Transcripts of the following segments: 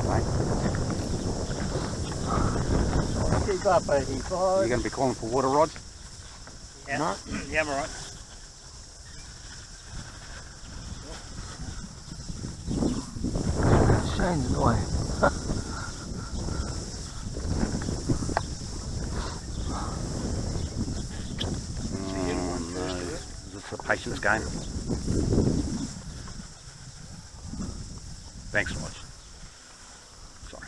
up, mate. Keep up, 85. You're going to be calling for water rods? Yeah. No? Yeah, I'm alright. Shane's in the way. No. Is this a patience game? Thanks so much. Sorry.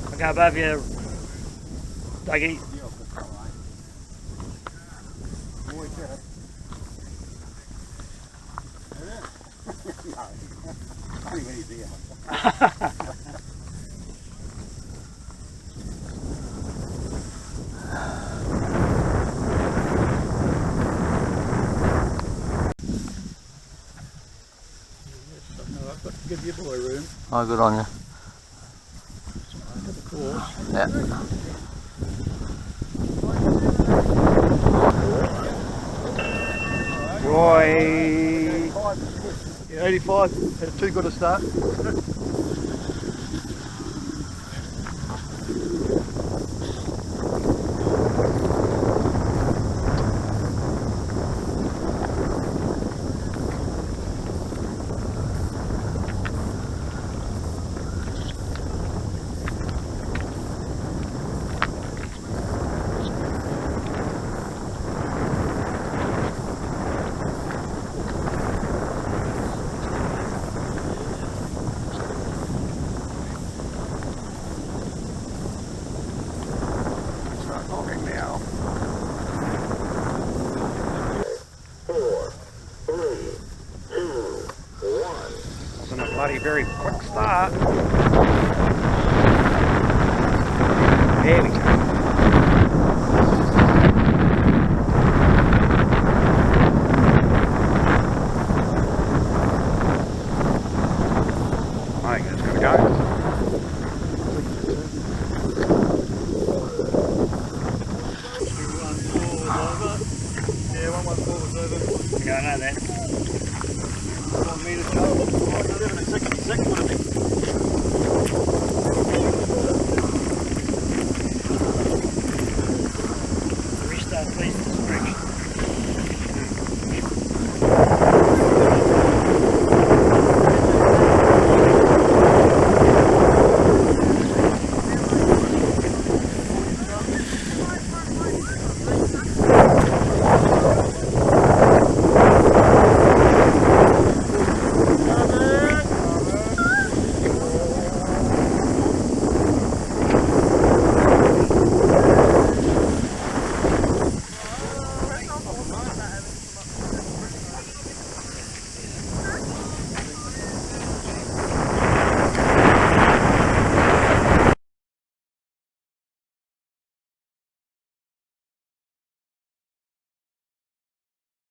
I'll go above you, Dougie. Only when he's here. I've got to give your boy room. Oh, good on you. Under the course. Yeah. Roy. Yeah, 85. Had too good a start. Wasn't a bloody very quick start. There we go. I think it's going to go. Yeah, 114 was over. Yeah, I know that.